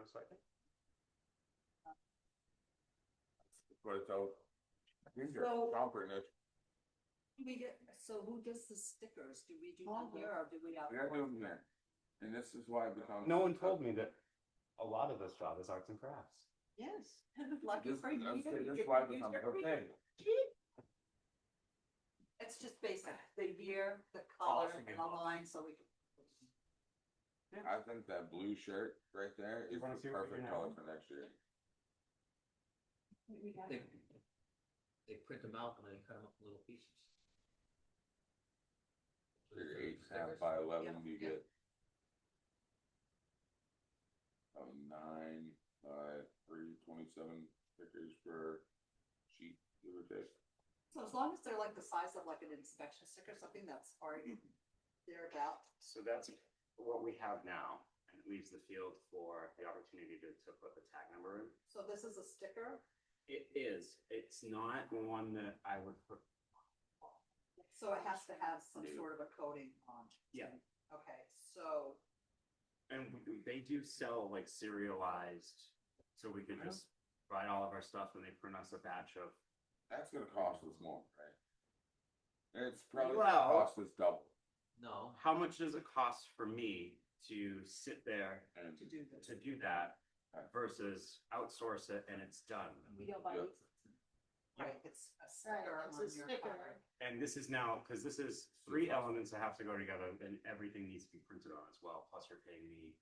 second. But it's out. So- Comprehensive. So who does the stickers? Do we do them here or do we have? We gotta do them here. And this is why it becomes. No one told me that a lot of this job is arts and crafts. Yes. Lucky This for you. this is why it becomes okay. It's just basic, the year, the color, Awesome. and the line, so we can. I think that blue shirt right there You is wanna the see what we perfect can color have? for next year. They print them out and then cut them up in little pieces. Your 8.5 by 11, you Yeah. get 9 by 3, 27 stickers per sheet, give or take. So as long as they're like the size of like an inspection sticker, something that's already thereabout. So that's what we have now, and it leaves the field for the opportunity to put the tag number in. So this is a sticker. It is. It's not one that I would put. So it has to have some sort of a coating on. Yeah. Okay, so, And they do sell like serialized, so we could just buy all of our stuff and they print us a batch of. That's gonna cost us more, right? It's probably Well- gonna cost us double. No, How much does it cost for me to sit there And to do this. to do that versus outsource it and it's done? We don't buy Yeah. these. Right, it's a sticker it's on a your sticker. car. And this is now, because this is 3 elements that have to go together, and everything needs to be printed on as well, plus you're paying me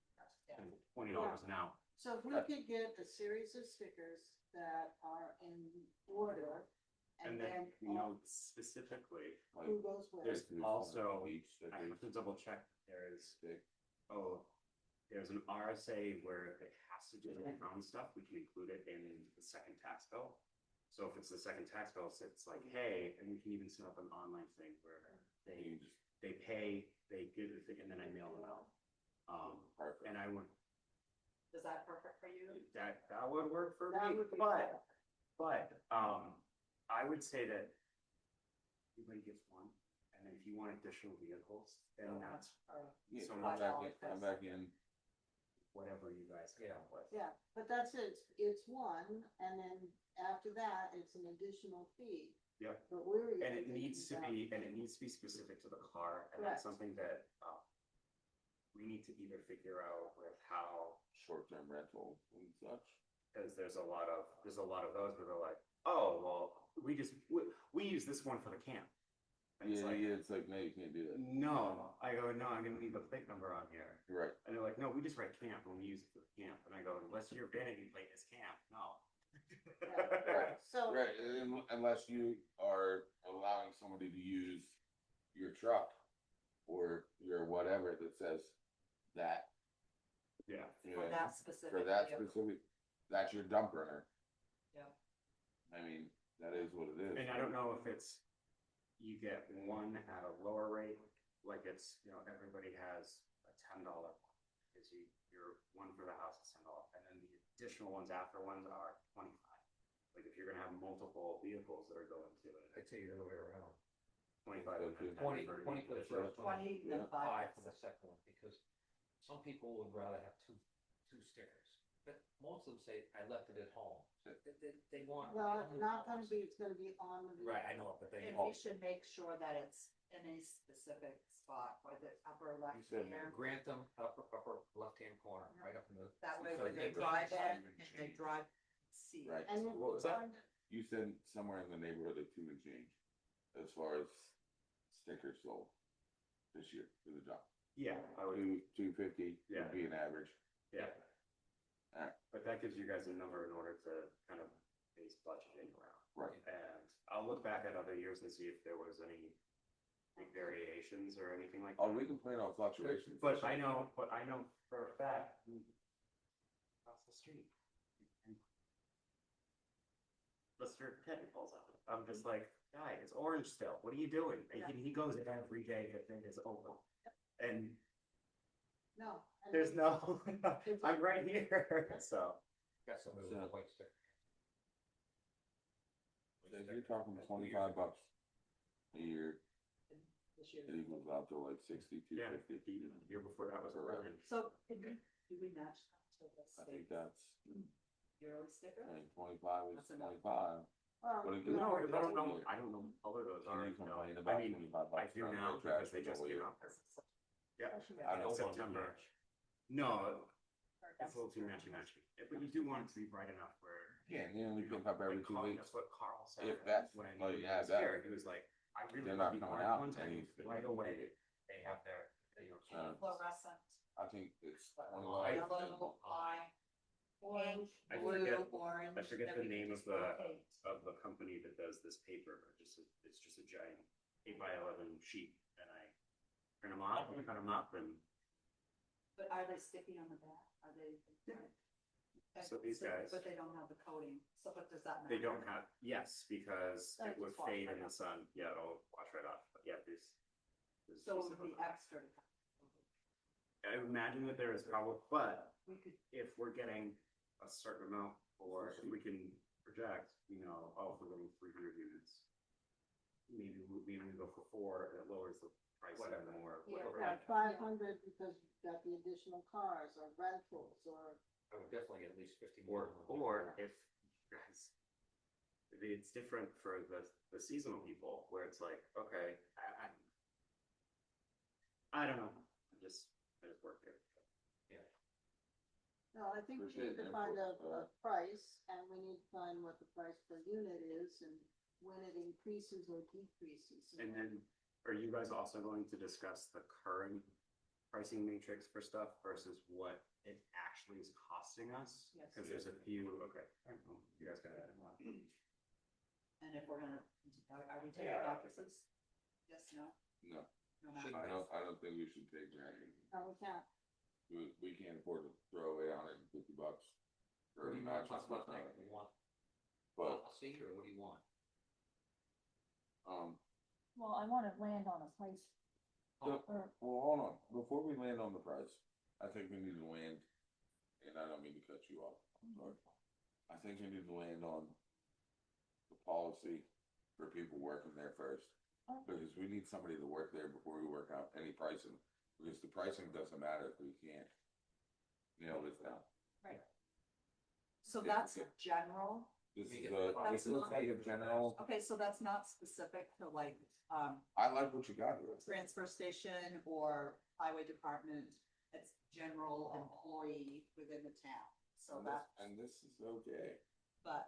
Yeah. $20 an hour. So if we could get a series of stickers that are in order, And then notes specifically, like, who goes where? there's also, each I have sticker to double check, there's, stick. there's an RSA where it has to do with the town stuff, we can include it in the second tax bill. So if it's the second tax bill, so it's like, hey, and we can even set up an online thing where You just they pay, they give the thing, and then I mail them out. perfect. And I would, Is that perfect for you? that would work for That me, would be but, I would say that everybody gets one, and then if you want additional vehicles, then that's Yeah, so come much back in, come back in. whatever you guys come up with. Yeah, but that's it, it's one, and then after that, it's an additional fee. Yep. But we're. And it needs to be specific to the car, and that's Correct. something that, we need to either figure out with how, Short-term rental and such. because there's a lot of those where they're like, oh, well, we use this one for the camp. And it's like, Yeah, it's like, no, you can't do that. no, I go, no, I'm gonna leave a plate number on here. You're right. And they're like, no, we just write camp when we use it for the camp. And I go, unless your vanity plate is camp, no. So, Right, unless you are allowing somebody to use your truck or your whatever that says that. Yeah. you For know, that specific. For that vehicle. specific, that's your dump runner. Yeah. I mean, that is what it is. And I don't know if it's, you get one at a lower rate, like it's, everybody has a $10, because you're one for the house is $10, and then the additional ones after ones are 25. Like if you're gonna have multiple vehicles that are going to it, I'd say the other way around. 25 and then 10 20 for 20 for the each. first one. 20 Yeah. and 5 5. for the second one, because some people would rather have two stickers. But most of them say, I left it at home. They want. well, it's not gonna be, it's gonna be on the. Right, I know, but they. And we should make sure that it's in a specific spot, or the upper left You said hand. Grantham, upper left-hand corner, right up in the. That way so when they they- drive in, and they drive, see. Right. And What was that? You said somewhere in the neighborhood of 2 and change, as far as stickers sold this year for the job. Yeah, I would, 250 Yeah. would be an average. yeah. Alright. But that gives you guys a number in order to kind of base budgeting around. Right. And I'll look back at other years and see if there was any big variations or anything like that. Oh, we can plan on fluctuations. But I know for a fact, across the street. Mr. Teddy pulls up. I'm just like, guy, it's orange still. What are you doing? And he goes every day the thing is open. And No. and there's no, I'm right here, so. Got some of So- the white sticker. So if you're talking $25 a year, This year. it equals out to like 60, Yeah, 250. the year before that was Correct. around. So, do we match that to the I think state that's, yearly sticker. I think 25 is That's enough. 25. Well, But it you goes No, for the I don't whole know, year. I don't know what color those And are. you no. complain I about mean, 25 I bucks do trying to now get trash because they for the just whole came year. out. Yeah, I don't in want to. September. No, it's a little too matchy. But you do want it to be bright enough where. Yeah, and you only pick up every Like 2 Carl- weeks. That's what Carl said. If that's- when well, he yeah, was that- here. He was like, I really they're love not the coming art out content. any- Right away, they have their, Fluorescent, I think it's I- 25. yellow, lime, Orange. I blue, forget- orange. I forget that the we can name just of the- rotate. of the company that does this paper. It's just a giant 8x11 sheet, and I print them off, and cut them up, and But are they sticky on the back? Are they? So these guys- But they don't have the coating, so but does that matter? they don't have, yes, because So it would just wash fade right in the off. sun. Yeah, it'll wash right off. But yeah, there's So it pieces would of be them. extra. I imagine that there is probably, but We could, if we're getting a certain amount, or if we can project, oh, if we're getting 300 units, maybe we go for 4, and it lowers the price even more. Yeah, whatever. Yeah, 500 because you've got the additional cars or rentals or. I would definitely get at least 50 Or, more. if, guys, it's different for the seasonal people, where it's like, okay, I don't know, I just work here. No, I think we Appreciate need to the find input, a price, and we need to find what the price per unit is, and when it increases or decreases. And then, are you guys also going to discuss the current pricing matrix for stuff versus what it actually is costing us? Yes. Because there's a few, okay, you guys got it. and if we're gonna, are we taking offices? Yes, no? No, No Should matter. I don't think we should take granted. No, we can't. We can't afford to throw away $150 for What a do you match. want? What do you want? But, Policy, or what do you want? Well, I wanna land on a price. So- Or, well, hold on, before we land on the price, I think we need to land, and I don't mean to cut you off, I'm sorry. I think we need to land on the policy for people working there first. Because we need somebody to work there before we work out any pricing, because the pricing doesn't matter if we can't nail this down. So Yeah, that's okay. general, This We is get a, the this price is on like a general, okay, so that's not specific to like, I like what you got here. transfer station or highway department. It's general employee within the town, so that, And this is okay. but,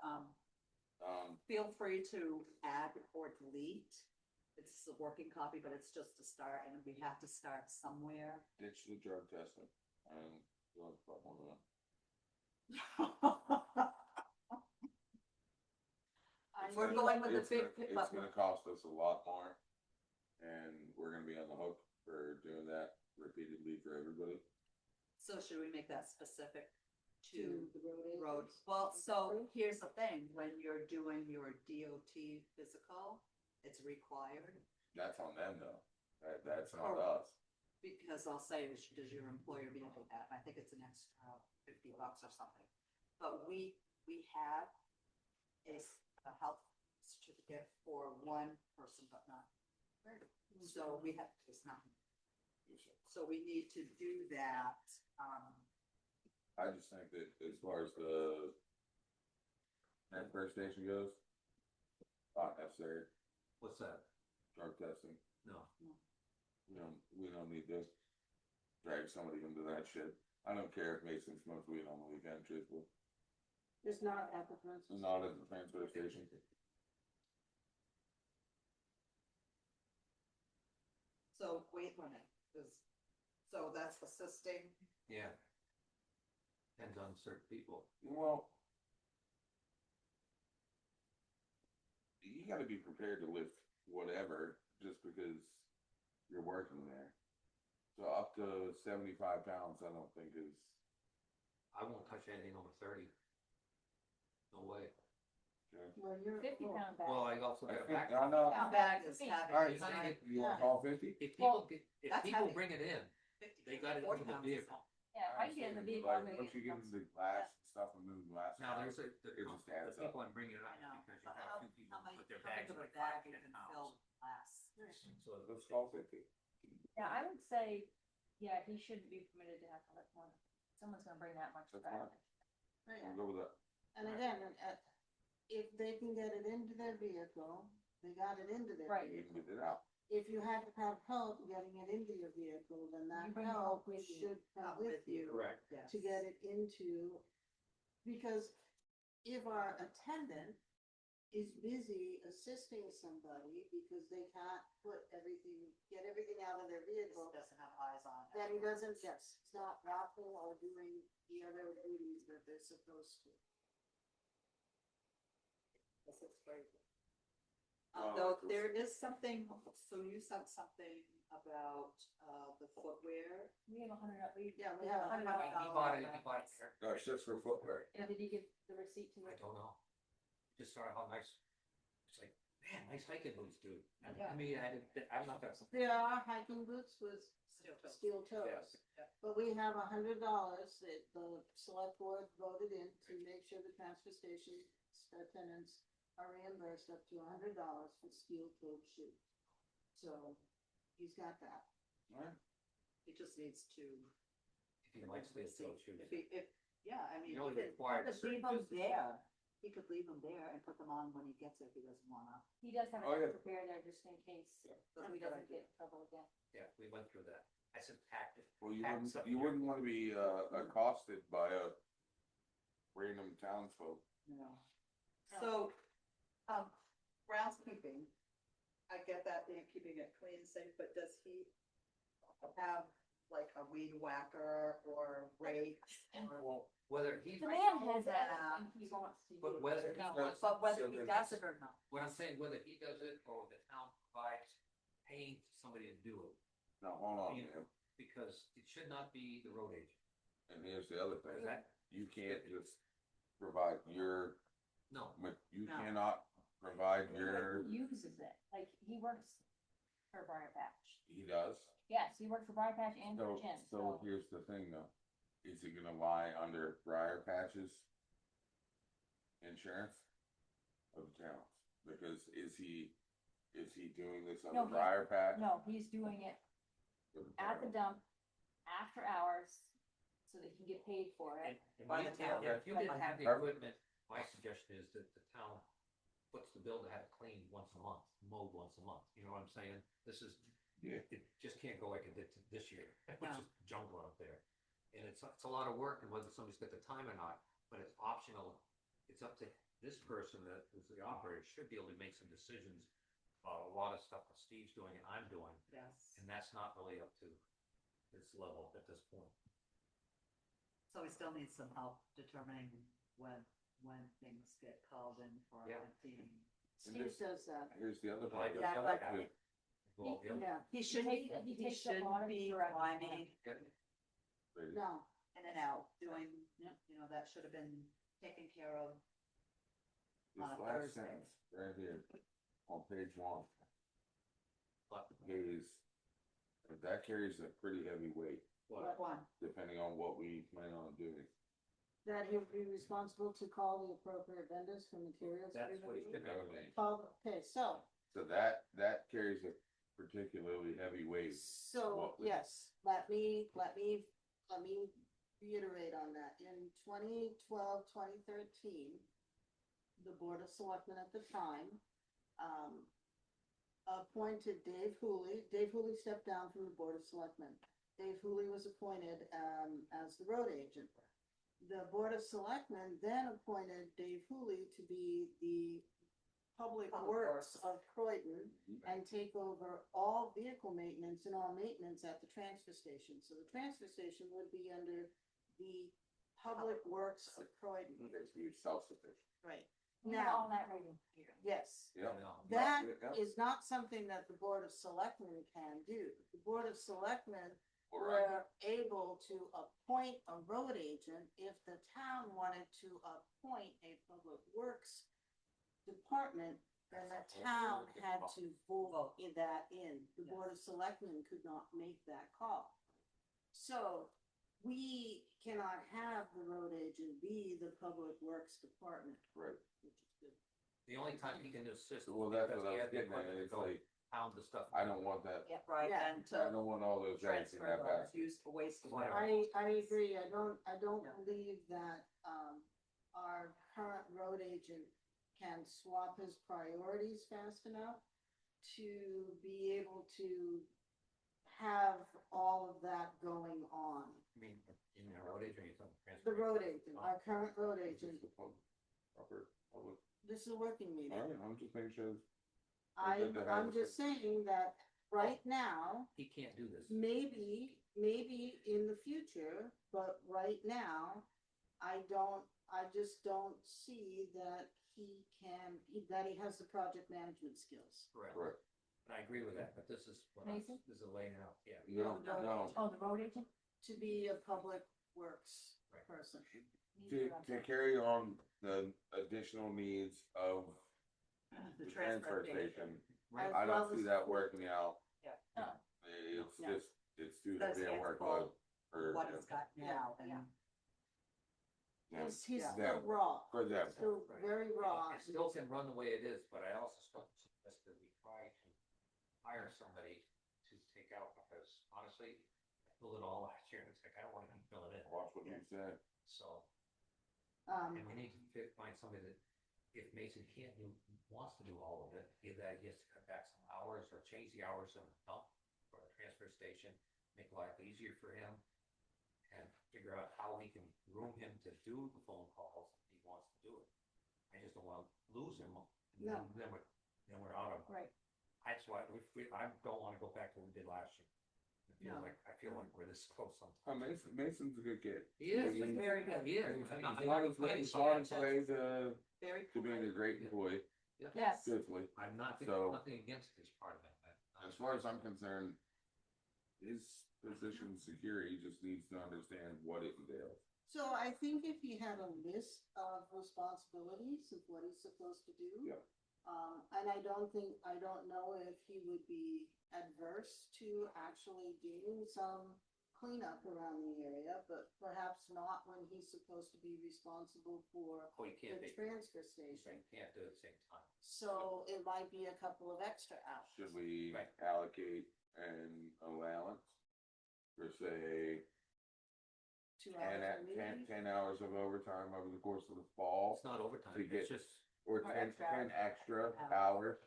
feel free to add or delete. It's a working copy, but it's just a start, and we have to start somewhere. Ditch the drug testing, and, well, fuck one of them. If we're going with the It's big, gonna- but It's gonna cost us a lot more, and we're gonna be on the hook for doing that repeatedly for everybody. so should we make that specific To to the road agents. roads? Well, so here's the thing, when you're doing your DOT physical, it's required. That's on them though, that's not Oh. us. Because I'll say, does your employer vehicle have, I think it's an extra $50 or something. But we have a health certificate for one person, but not. So we have, it's not, so we need to do that, I just think that as far as the transfer station goes, not necessary, What's that? drug testing, No. we don't need to drag somebody into that shit. I don't care if Mason smokes weed on the weekend, truthfully, It's not at the transfer. not at the transfer station. so weight limit is, so that's assisting. Yeah. Depends on certain people. Well, you gotta be prepared to lift whatever, just because you're working there. So up to 75 pounds, I don't think is, I won't touch anything over 30. No way. Well, you're. 50-pound bag. Well, I also got a back. I know. Now bag is heavy. Alright, It's not You wanna Yeah. call 50? If Well, if that's people heavy. bring it in, 50, they got it 40 in the pounds vehicle. Yeah, I can get in the vehicle. Like, I'm gonna once you get into the glass and stuff and move glass. Now, around, there's a, the It just adds people up. I'm bringing it I up know, because you but have how, a few people how many, put their how bags big of a like bag 5, you 10 can pounds. fill glass? So Let's call 50. Yeah, I would say, yeah, he shouldn't be permitted to have to lift more than someone's gonna bring that much That's back. Right. I'll go with that. And again, if they can get it into their vehicle, they got it into their Right. You can vehicle. get it out. If you had to have help getting it into your vehicle, then that You bring help help with you. should come with you Correct. Yes. to get it into, because if our attendant is busy assisting somebody because they can't get everything out of their vehicle, Doesn't have eyes on. then he doesn't, yes, it's not walking or doing the other duties that they're supposed to. This is crazy. Well, Though it's- there is something, so you said something about, the footwear. We have Yeah, we have $100. He bought it here. No, it's just for footwear. And did he give the receipt to I it? don't know. Just saw how nice, it's like, man, nice hiking boots, dude. And Yeah. I mean, I'm not that. There are hiking boots with steel toes. Yes. But we have $100 that the select board voted in to make sure the transfer station attendants are reimbursed up to $100 for steel toed shoes. So he's got that. Alright. He just needs to. If you like steel toe shoes. Yeah, I mean, You know, he they're required could leave certain them there. He could leave them there and put them on when he gets there if he doesn't wanna. He does have Oh, it yeah. prepared there just in case, so he doesn't get in trouble again. Yeah, we went through that. I said packed it. Well, you Pack wouldn't, something you here. wouldn't wanna be, accosted by a random townsfolk. No. So, groundskeeping, I get that, they're keeping it clean, safe, but does he have like a weed whacker or rakes? Well, whether he, The man has that. everything he wants to but do. whether he No. wants. But whether so he then- does it or not. What I'm saying, whether he does it or the town provides paying somebody to do it, Now, hold on, Yeah. man. because it should not be the road agent. And here's the other Is thing. that, You can't just provide your, no, you No. cannot provide your, He uses it, like, he works for Briar Patch. he does. Yes, he works for Briar Patch and for So, Jim, so so. here's the thing though, is it gonna lie under Briar Patch's insurance of the towns? Because is he doing this No, under he's- Briar Patch? No, he's doing it or the at the town? dump, after hours, so that he can get paid for it. and By we the can't- town. if you didn't have the Perfect. equipment, my suggestion is that the town puts the bill to have it cleaned once a month, mowed once a month, you know what I'm saying? This is, Yeah. it just can't go like it did this year, which No. is jungle out there. And it's a lot of work, and whether somebody's got the time or not, but it's optional. It's up to this person that is the operator, should be able to make some decisions about a lot of stuff that Steve's doing and I'm doing, Yes. and that's not really up to this level at this point. So we still need some help determining when things get called in for Yeah. emptying. And Steve this- does that. Here's the other Like part. the Yeah, other but- guy. Well, the other- Yeah, He shouldn't, He he takes up a lot shouldn't of be direct- climbing no, in and out, doing, you know, that should have been taken care of. This on a last Thursday. sentence, right here, on page 1, But that carries a pretty heavy weight, What one? depending on what we plan on doing. that he would be responsible to call the appropriate vendors for materials. That's what he should have. Okay, so, So that carries a particularly heavy weight. So, What was- yes, let me reiterate on that. In 2012, 2013, the Board of Selectmen at the time, appointed Dave Hooley. Dave Hooley stepped down from the Board of Selectmen. Dave Hooley was appointed, as the road agent. The Board of Selectmen then appointed Dave Hooley to be the Public Public Works Works. of Croydon and take over all vehicle maintenance and all maintenance at the transfer station. So the transfer station would be under the Public Works of Croydon. Basically self-sufficient. Right. We have Now, all that right in here. yes, Yep. that Yeah. is not something that the Board of Selectmen can do. The Board of Selectmen Alright. were able to appoint a road agent if the town wanted to appoint a public works department, then the town had to vote that in. The Board of Selectmen could not make that call. So we cannot have the road agent be the public works department, Right. which is good. The only time he can assist. Well, that's because what he I had was the getting at, equipment to it's go like, pound the stuff. I don't want that, Yeah, right, Yeah. and I to don't want all those eggs in transfer that the basket. used wastewater. I agree, I don't Yeah. believe that, our current road agent can swap his priorities fast enough to be able to have all of that going on. I mean, in the road agent, you're talking The transfer. road agent, our current road It's agent, just a proper public- this is a working meeting. All right, I'm just making sure. I'm just saying that right now, He can't do this. maybe in the future, but right now, I just don't see that that he has the project management skills. Correct. Correct. And I agree with that, but this is what Mason? this is laying out, yeah. No. Oh, the road agent? To be a public works Right. person. To carry on the additional needs of the transfer station, Right. I As well don't see as- that working out. Yeah. Oh. It's No. just, it's too Because heavy a he has to workload for, What he's got now, Yeah. and them. He's Yeah. still raw, For them. still Right. very raw. It still can run the way it is, but I also suggest that we try to hire somebody to take out, because honestly, I filled it all last year, and it's like, I don't want to fill it in, Watch what you said. so. And Um, we need to find somebody that, if Mason can't do, wants to do all of it, either he has to cut back some hours or change the hours of the dump or the transfer station, make life easier for him, and figure out how we can groom him to do the phone calls if he wants to do it. I just don't want to lose him, and No. then we're out of. Right. That's why I don't want to go back to what we did last year. No. I feel like we're this close sometimes. Mason's a good kid. He is, He's very good. He is. He's I'm on not his way, complaining he's about on it. his way to very being a polite. great employee, Yes. truthfully. I'm not, So- nothing against his part of it. As far as I'm concerned, his position secure, he just needs to understand what it entails. so I think if he had a list of responsibilities of what he's supposed to do. Yeah. And I don't know if he would be adverse to actually doing some cleanup around the area, but perhaps not when he's supposed to be responsible for Oh, you can't the be, transfer you station. can't do it at the same time. So it might be a couple of extra hours. Should we Right. allocate an allowance for say 2 hours a week. 10 hours of overtime over the course of the fall? It's not overtime, To get- it's just. Or Or 10 extra 10 hours. extra hours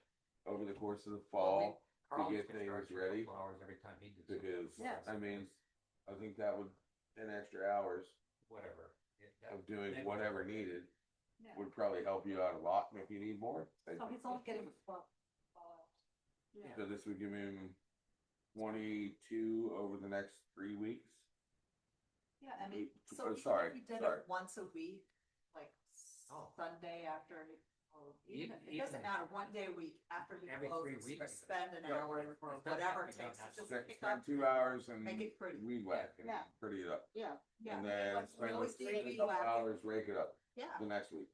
over the course of the fall? Carl's get gonna things charge you a ready, couple hours every time he does something. Because, Yes. I mean, I think that would, 10 extra hours Whatever. That- of doing maybe- whatever needed Yeah. would probably help you out a lot, and if you need more. So he's only getting 12 hours. Yeah. So this would give him 22 over the next 3 weeks. Yeah, I mean, so Oh, even sorry, if he did sorry. it once a week, like Oh. Sunday after, or Even- even, it doesn't even- matter, one day a week after he Every 3 closes, weeks. or spend an Yeah. hour or It doesn't whatever have it to be takes, done to just Spend pick up. 2 hours and Make it pretty. weed whack and Yeah. pretty it up. Yeah, Yeah. And then Like, we spend always need a weed couple whacking. hours, rake it up Yeah. the next week.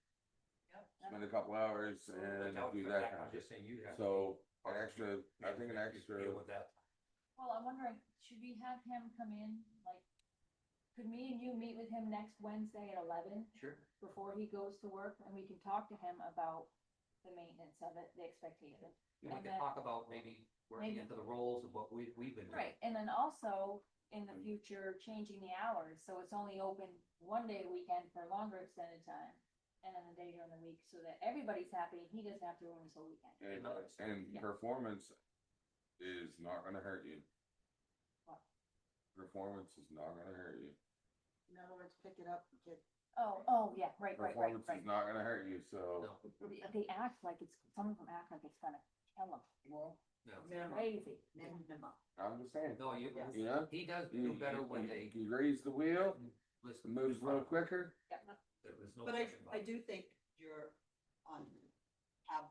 Yep. Spend a couple hours But and that would do cut that back kind on of just shit. saying you have. So, an extra, I think an Deal extra, with that. Well, I'm wondering, should we have him come in, like, could me and you meet with him next Wednesday at 11 Sure. before he goes to work, and we can talk to him about the maintenance of it, the expectation? We And can then- talk about maybe working Maybe- into the roles of what we've been doing. Right, and then also, in the future, changing the hours, so it's only open one day a weekend for a longer extended time, and then a day during the week, so that everybody's happy, and he doesn't have to ruin his whole weekend. and Yeah. performance is not gonna hurt you. What? Performance is not gonna hurt you. in other words, pick it up, get, Oh, yeah, right, Performance is not gonna hurt you, so. No, They act like it's, some of them act like it's gonna kill them, Well, no, Minimum, crazy. minimum. I'm just saying, no, you know, he does you, do better when they you raise the wheel, listen. it moves a little quicker. There's no But I, question about I it. do think you're on, have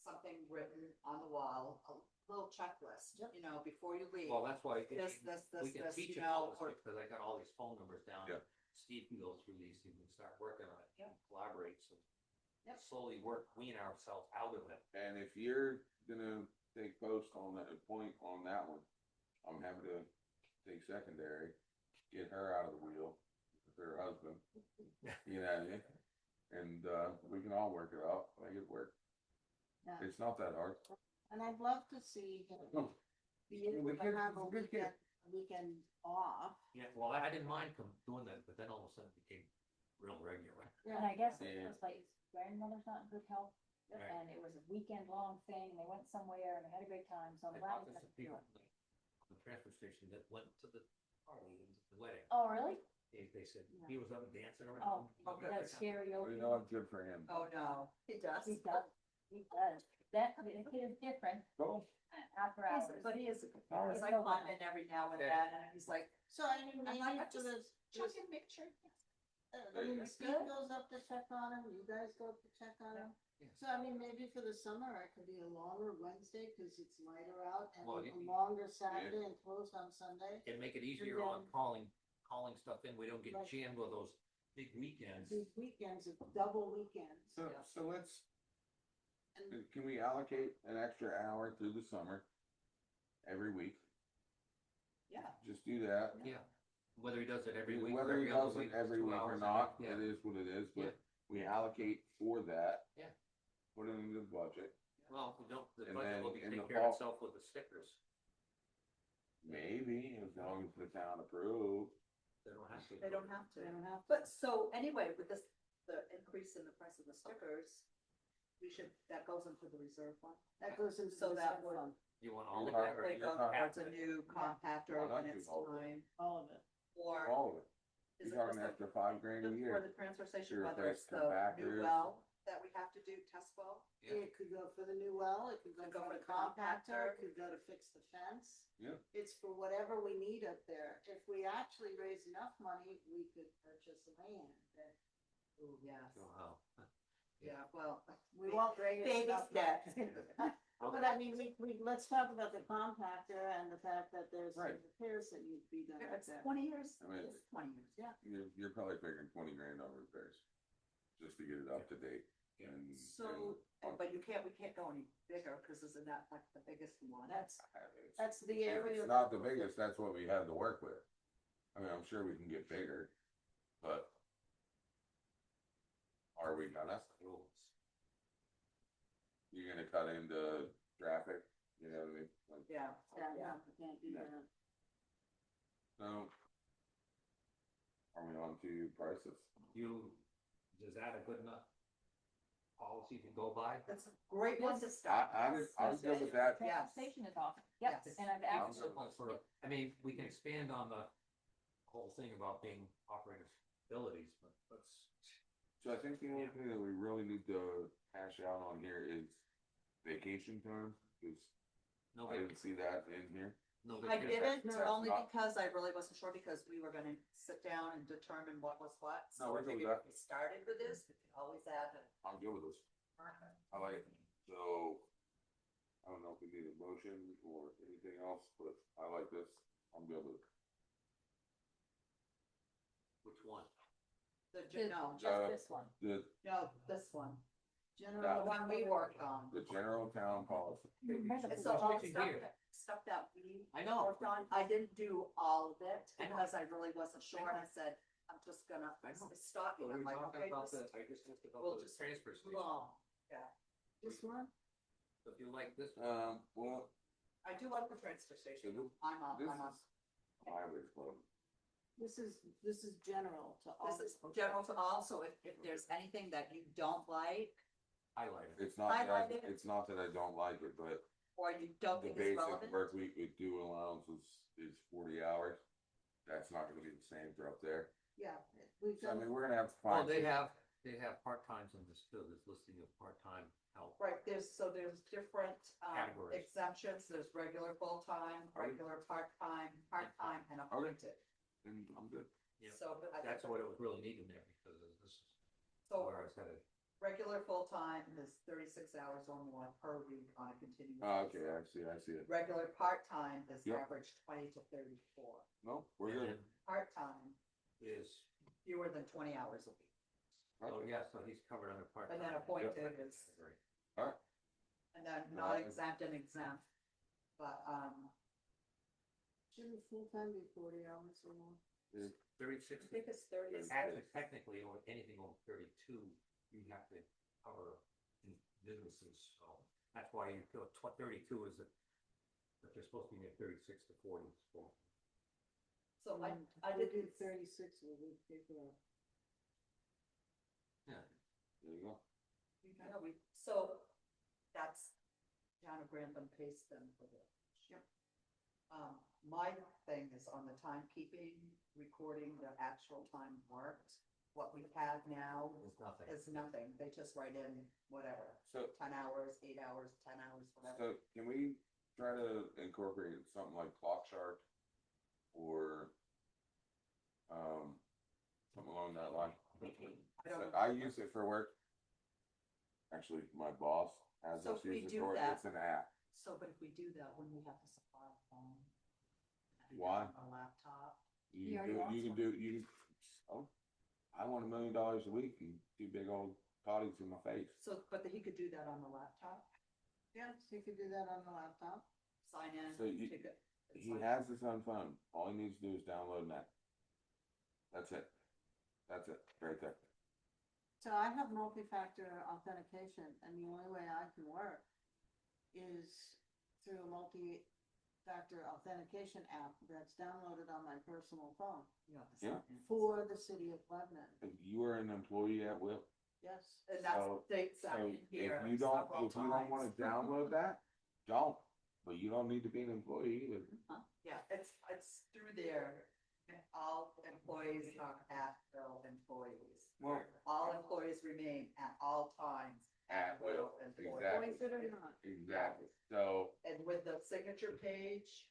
something written on the wall, a little checklist, you know, before you leave. Well, that's why. This, We can teach you him know, all this, or, because I got all these phone numbers down. Yeah. Steve can go through these, he can start working on it, Yep. collaborate, so. Yep. Slowly wean ourselves out of it. And if you're gonna take post on that point on that one, I'm happy to take secondary, get her out of the wheel with her husband. You know what I mean? And, we can all work it out, make it work. Yeah. It's not that hard. And I'd love to see him be able to have a weekend off. Yeah, well, I didn't mind doing that, but then all of a sudden it became real regular. And I guess it Yeah. was like his grandmother's not in good health, Right. and it was a weekend-long thing, and they went somewhere and they had a great time, so I'm I glad talked we to got some to do people it. from the transfer station that went to the party, the wedding. Oh, really? They said he was up dancing around. Oh, that's scary. Well, you know, it's good for him. Oh, no, he does. He does, he does. That, the kid is different Cool. after hours. But he is, All he's right. like climbing in every now and then, and he's like, So I mean, I'm maybe like, for the, check in, make sure. I mean, Steve goes up to check on him, you guys go up to check on him. Yeah. So I mean, maybe for the summer, it could be a longer Wednesday, cause it's lighter out, and Well, a you- longer Saturday and closed on Sunday. And make it easier on calling stuff in. We don't get Right. jammed with those big weekends. These weekends, it's double weekends. So let's, And can we allocate an extra hour through the summer every week? Yeah. Just do that. Yeah, whether he does it every week or Whether he every other does it week. every 2 week or hours a not, week, it yeah. is what it is, Yeah. but we allocate for that. Yeah. Put it in the budget, Well, we don't, the And budget will then be in take the care of fall- itself with the stickers. maybe, as long as the town approves. They don't have to. They don't have they to. don't have, But so anyway, with this, the increase in the price of the stickers, we should, that goes into the reserve fund. that goes into So the that reserve would- fund, You want all of You're that, or Like you you're goes talking- towards a new compactor Why not when do it's all of it? time, all of it. or All of it. is You're it talking just extra $5,000 a for year. the transfer station, To whether replace it's the new compactors. well that we have to do, test well? Yeah. It could go for the new well, it could go Could go for for the the compactor, compactor. it could go to fix the fence. Yeah. It's for whatever we need up there. If we actually raise enough money, we could purchase land. Oh, yes. know how. Yeah, well. We won't raise Baby enough steps. money. But I mean, let's talk about the compactor and the fact that there's some Right. repairs that need to be done up It's there. 20 years, I mean, it's 20 years, yeah. You're probably figuring $20,000 on repairs, just to get it up to date. Yeah. And So, but we can't go any bigger, because isn't that like the biggest one? That's it's- the if area. it's not the biggest, that's what we had to work with. I mean, I'm sure we can get bigger, but are we gonna? Rules. You're gonna cut into traffic, you know what I mean? Like, Yeah, Yeah, we can't do Yeah. that. so, are we on to prices? Is that a good enough policy to go by? that's a great one to start. I'm good with that. Yes. Transportation is awesome. Yep, Yes. and I've I'm asked, simple for, I mean, we can expand on the whole thing about being operating abilities, but let's. So I think the only thing that we really need to hash out on here is vacation time, because No, I didn't see that in here. no. I didn't, No. only because I really wasn't sure, because we were gonna sit down and determine what was what. No, So we're I good with figured that. if we started with this, we could always add a. I'm good with this. I like it. So, I don't know if we need a motion or anything else, but I like this. I'm good with it. Which one? No, just this one. The, no, this one, the General. one we worked on. the general town policy. It's all What you stuff hear. stuff that we I know. worked on. I didn't do all of it I know. because I really wasn't sure, and I said, I'm just gonna I know. stop you. Well, we I'm were like, talking okay, about this I just asked we'll about the just transfer station. long. Yeah, This one? So if you like this, Well, I do like the transfer station. So I'm on, this I'm on. is highway club. This is general to all. This is general to all, so if there's anything that you don't like, highlight it. It's not that, Highlight it. it's not that I don't like it, but or you don't the think it's basic relevant. work week with due allowance is 40 hours. That's not gonna be the same for up there. Yeah, we've So I done, mean, we're gonna have to Oh, find. they have part-times in this too, this listing of part-time help. Right, there's different Categories. exemptions, there's regular full-time, Are we- regular part-time, part-time, and appointed. And I'm good. Yeah. So I That's think- what it was really needed there, because of this is So where I was headed. regular full-time is 36 hours or more per week on a continuous. Oh, basis. okay, I see it. Regular part-time is Yep. average 20 to 34. No, we're And good. then Part-time, is, fewer than 20 hours a week. oh, Okay. yeah, so he's covered under part-time. And then appointed is, Alright, and then No, not I- exempt and exempt. But, shouldn't full-time be 40 hours or more? 36, I think it's 36. actually, technically, or anything over 32, you have to cover in businesses, so. That's why you feel 32 is that they're supposed to be near 36 to 40 school. So I We did, did 36, we would take it off. Yeah. There you go. so that's town of Grantham pays them for this. Yep. My thing is on the timekeeping, recording the actual time worked. What we have now It's nothing. is nothing. They just write in whatever, So, 10 hours, 8 hours, 10 hours, whatever. so can we try to incorporate something like Clock Shark or, something along that line? I don't So know. I use it for work. Actually, my boss has So us if we use it do for it. that- It's an app. So, but if we do that, when we have to supply a phone. and Why? A laptop. He You already do, wants you can one. do, you can, oh, I want $1 million a week and two big old toddies in my face. So, but he could do that on the laptop, Yes, you could do that on the laptop. sign in, So you- take it. He has his own phone. All he needs to do is download an app. That's it. That's it, right there. So I have multi-factor authentication, and the only way I can work is through a multi-factor authentication app that's downloaded on my personal phone You have to Yeah. sign in. for the city of Lebanon. If you are an employee at will, Yes. And that's, So- they so sign in if here you don't, several if you don't wanna times. download that, don't. But you don't need to be an employee either. Yeah, it's through there. All employees are at-will employees. Well- All employees remain at all times. At will, employees. exactly. Voice it or not. Exactly. So, And with the signature page,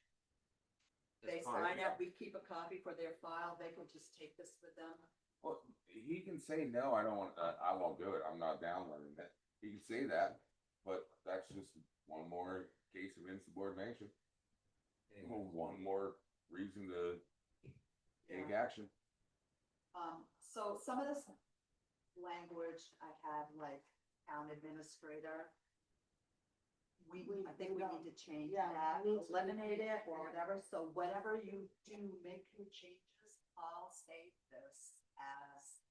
they It's hard. sign up, we keep a copy for their file, they can just take this with them. well, he can say, no, I don't want, I won't do it. I'm not downloading it. He can say that, but that's just one more case of insubordination. One more reason to take action. So some of this language I had like town administrator. I think we need to change Yeah, that, we need to eliminate it change or that. whatever, so whatever you do, make your changes, I'll save this as.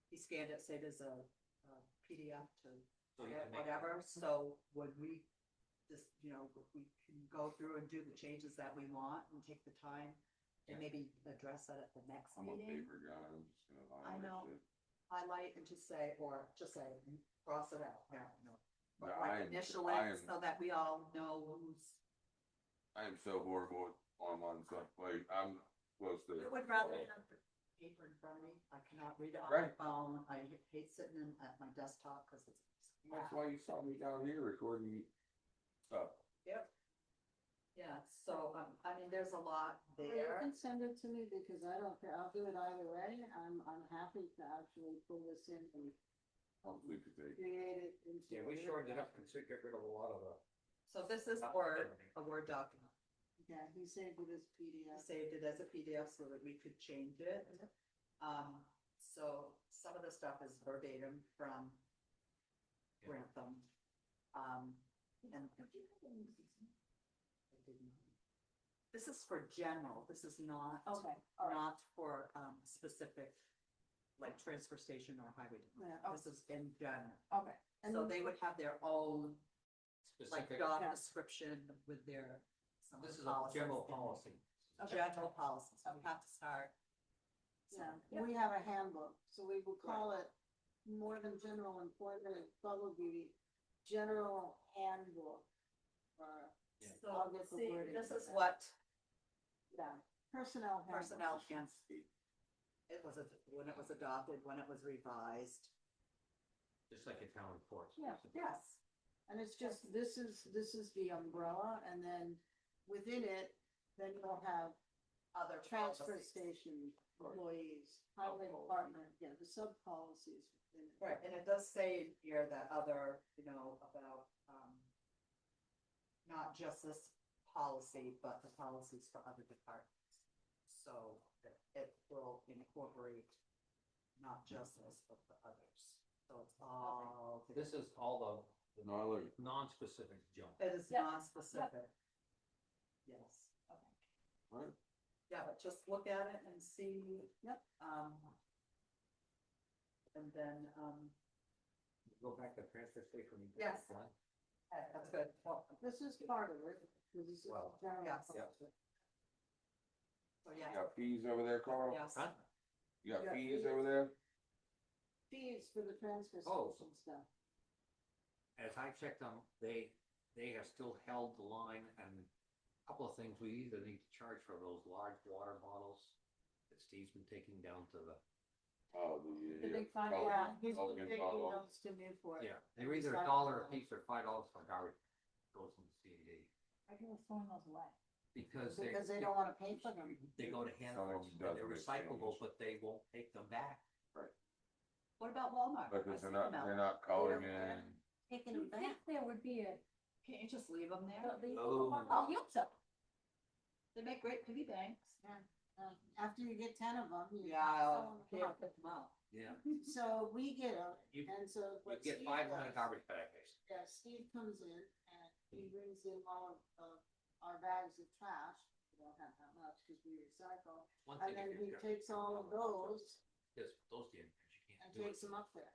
He scanned it, saved as a PDF to So you can make- whatever, so when we just, we can go through and do the changes that we want and take the time and maybe address that at the next I'm a meeting. paper guy. I'm just gonna lie. I on know. that shit. Highlight and just say, cross it out, no. No, But I like am- initial I it am- so that we all know who's. I am so horrible with online stuff. Like, I'm supposed I to. would rather have the paper in front of me. I cannot read it on my Right. phone. I hate sitting at my desktop because it's. That's why you saw me down here recording stuff. Yep. Yeah, so, there's a lot Well, you there. can send it to me because I don't care, I'll do it either way, I'm happy to actually pull this in and Hopefully to take. create it into. Yeah, we shortened it up and get rid of a lot of the. So this is Word, a Word document. Yeah, he saved it as I PDF. saved it as a PDF so that we could change it. So some of the stuff is verbatim from Grantham. And this is for general, this is not, Okay, all right. not for, specific, like transfer station or highway. department. Yeah. This is in general. Okay. So they would have their own, like, Specific, job Yeah. description with their. some this is a policies general in it. policy. General policies, we have to start. Yeah, Yeah. we have a handbook, so we will call it more than general employment and public duty, general handbook. Or, Yeah. I'll So, get the see, wording this for is that. what yeah, personnel handbook. personnel can see. It was, when it was adopted, when it was revised. Just like your town reports. Yeah. Yes. And it's just, this is the umbrella, and then within it, then you'll have Other transfer policies. station employees, highway department, yeah, the sub-policies within it. Right, and it does say in here that other, about, not just this policy, but the policies for other departments. So that it will incorporate not just this, but the others. So it's all. This is all the No, I look. non-specific junk. It is Yeah, non-specific. Yes. Right. Yeah, but just look at it and see. Yep. And then, Go back to transfer station. Yes. That's good. Well, This is part of it, because this is Well, general. yes. policy. so You yeah. got fees over there, Carl? Yes. Huh? You got Yeah, fees fees. over there? Fees for the transfer Oh. station stuff. As I checked them, they have still held the line, and a couple of things, we either need to charge for those large water bottles that Steve's been taking down to the, Oh, The big five, Oh, Yeah, he's been Logan taking bottle. notes to Newport. yeah, they're either a dollar a piece or $5 for garbage, goes in the C&D. I can throwing those away. Because Because they don't wanna pay for them. They go to Hanover, Someone and does they're an recyclable, exchange. but they won't take them back. What about Walmart? Because I they're see not, them out. they're not calling in. Taking You them back. think there would be a, Can't you just leave them there? Oh. I'll use them. They make great piggy banks. After you get 10 of them, you. Yeah, sell 'em can't apart. put them out. Yeah. So we get them, You, and so you what get Steve 500 does- garbage bags. Yeah, Steve comes in and he brings in all of our bags of trash. We don't have that much because we recycle. One And thing then if he you've got- takes all of those Yes, those damn things, you and can't do takes it. them up there.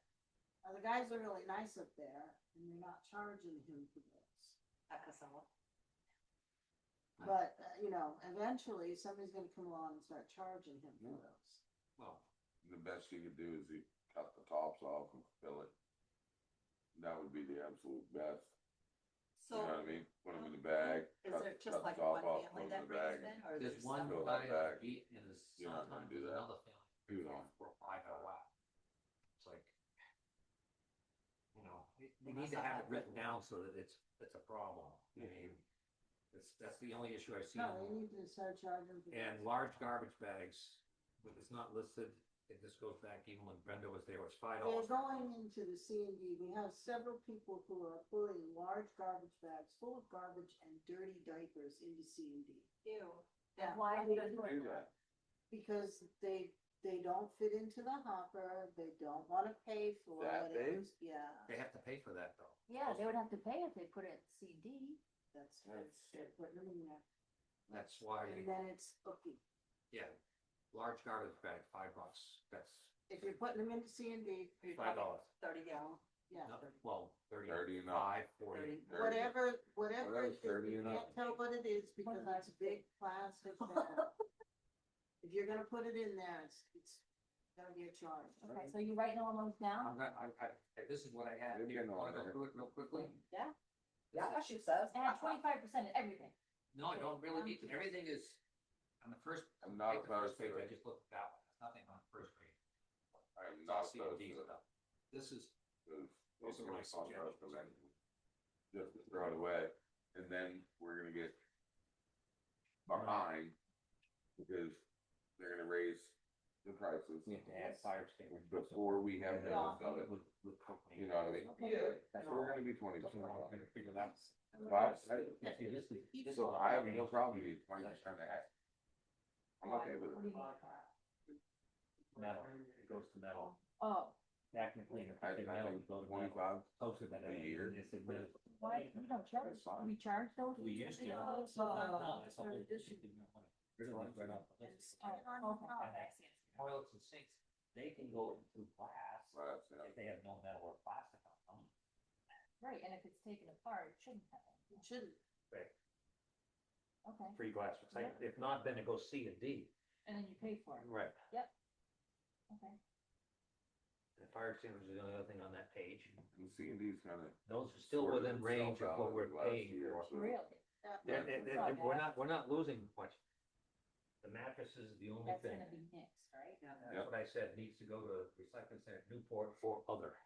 Now, the guys are really nice up there and they're not charging him for those. At Casella. But, eventually somebody's gonna come along and start charging him for those. Well, The best you could do is you cut the tops off and fill it. That would be the absolute best. You know what I So mean? Put them in the bag. is cut- there cut just the like top one off, family put 'em that in the brings bag. in, or there's there's one Fill guy that on bag. the beat, and there's You're not gonna sometimes do there's that. another family. You four don't. or five at a whack. It's like, we Well, need that's to not have that it written good. down so that it's a problem. I mean, that's the only issue I see. No, they need to start charging for And those. large garbage bags, when it's not listed, it just goes back, even when Brenda was there, it was They're $5. going into the C&D. We have several people who are putting large garbage bags full of garbage and dirty diapers into C&D. Ew. Yeah. Why they would do Do it? that. Because they don't fit into the hopper, they don't wanna pay for That it. big? Yeah, They have to pay for that, though. Yeah, they would have to pay if they put it in CD. that's, That's- they're putting them in there. That's why, And then it's okay. yeah, large garbage bag, $5. That's If you're putting them into C&D, $5. 30 gallon. yeah, No, well, 30 and up. 35, 40. 30. whatever Whatever, it is, 30 you and up. can't tell what it is because it's big plastic bag. If you're gonna put it in there, it's gonna be a charge. Okay, so you writing all those down? I'm not, this is what I had. They're Do you getting on wanna go there. through it real quickly? Yeah, she says. Add 25% of everything. No, I don't really need to, everything is on the first. I'm not take the first opposed to page, I it. just looked at that one, there's nothing on the first page. I am It's all not C and opposed D to it. stuff. This is, Because Those are gonna my cost us suggestions. to then just throw it away, and then we're gonna get behind, because they're gonna raise the prices we have to add fire extinguishers. before we have Yeah. notice of it, With propane. you know what I mean? Okay. So we're gonna be 20%. I'm gonna figure that. But, Yeah, see, this is- so I have no problem with 20% add. I'm okay with it. Metal, it goes to metal. Oh, Technically, I think 25, Closer than a year. why, you don't charge, That's fine. we charge those? We used to. Oh, okay. Toilets and sinks, they can go through glass Well, that's, if they have no metal or plastic on them. Right, and if it's taken apart, it shouldn't have. It shouldn't. Okay, Free glass recycling, if not, then it goes C and D. and then you pay for it, Right. okay. The fire extinguishers is the only other thing on that page. and C&D's kinda. Those are still sorted within range itself of what out we're last paying year, for. so- Really? We're not losing much. The mattress is the only That's thing. gonna be mixed, right? That's what I said, needs to go to recycling center Newport for other.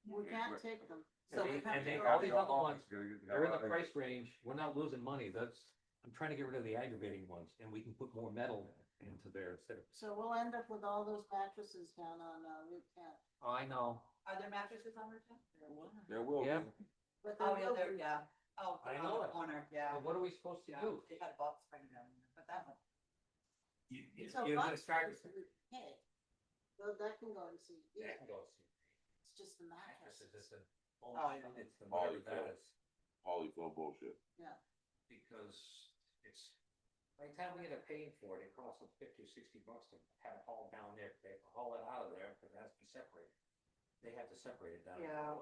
We can't take them. So we And have they, to all go- these other ones, Gotta get the they're in hell the out of price range, we're not losing money, I'm trying to get rid of the aggravating ones, and we can put more metal into there instead of. So we'll end up with all those mattresses down on, Route 10. I know, Are there mattresses on Route 10? There will be. yeah, But Oh, they yeah, will there, be. yeah. Oh, I on know the it. corner, yeah. but what are we supposed to Yeah, do? they had a box spring down there, but that one. So You're gonna bucks start. is okay. So that can go and see. Yeah, go see. It's just the Mattress mattress. is just a, Oh, yeah. it's the whatever Polyfill. that is. Polyfill bullshit. Because it's, by the time we end up paying for it, it costs them $50 or $60 to have it hauled down there, they have to haul it out of there, because it has to be separated. They have to separate it down. Yeah.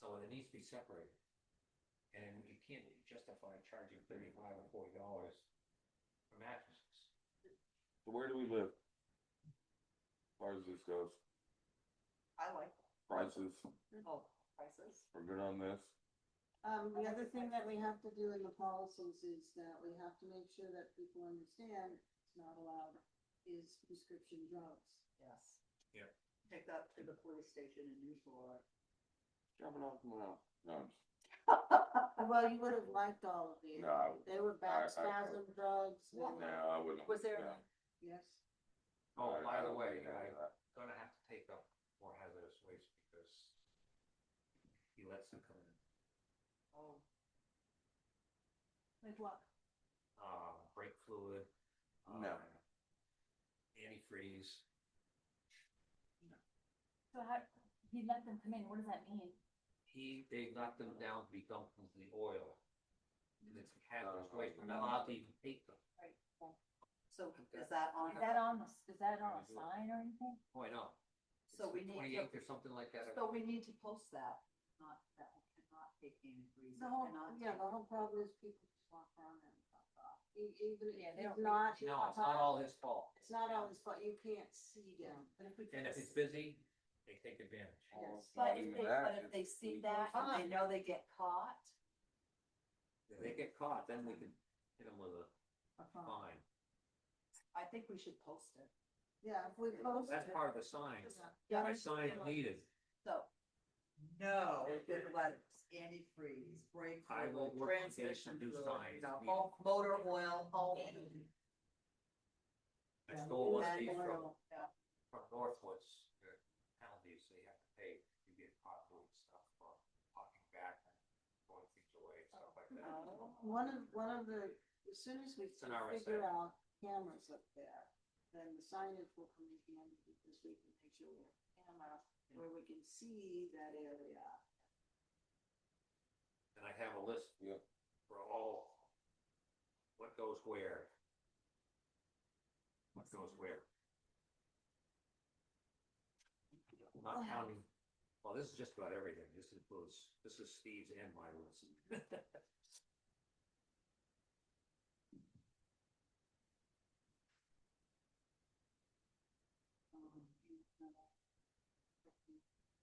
So it needs to be separated. And you can't justify charging $35 or $40 for mattresses. So where do we live? As far as this goes, I like prices, prices. we're good on this? The other thing that we have to do in the policies is that we have to make sure that people understand it's not allowed is prescription drugs. Yes. Yep. Take that to the police station in Newport. Jumping off my mouth. No, Well, you would have liked all of these. No, I would- They were back I- spasm drugs. no, I wouldn't. Was there- no. Yes. Oh, by the don't way, think any of that. I'm gonna have to take up more hazardous waste because he lets them come in. Oh. Like what? Brake fluid. No. Antifreeze. So how, he let them come in, what does that mean? They got them down to be dumped into the oil. And it's hazardous Oh. waste, we're not allowed to even take them. So is that on? Is that on the, is that on a sign or anything? Oh, I know. So we need to- 28th or something like that. So we need to post that, not, that we cannot take antifreeze. The whole, cannot yeah, take- the whole problem is people just walk around and fuck off. Even Yeah, if they it's don't not. No, it's not all his fault. It's not always, but you can't see them. But if we And if put it's busy, they take advantage. Yes. But Even if they, that, but if they it's- see that and they know they get caught. If they get caught, then we can hit them with a fine. I think we should post it. yeah, if we post That's it. part of the sign. Yeah, My sign is needed. So, no, good letters, antifreeze, brake I will work on getting transmission some new fluid, signs. you know, motor oil, home. I stole one of And these from oil, yeah. Northwoods, the penalties they have to pay, you get caught doing stuff for talking back and throwing things away, stuff like that. Oh. One of the, as soon as we It's an RSA. figure out cameras up there, then the signage will come in handy because we can make sure we have a camera where we can see that area. And I have a list Yep. for all, what goes where. What goes where. Not counting, well, this is just about everything, this is Steve's and my list.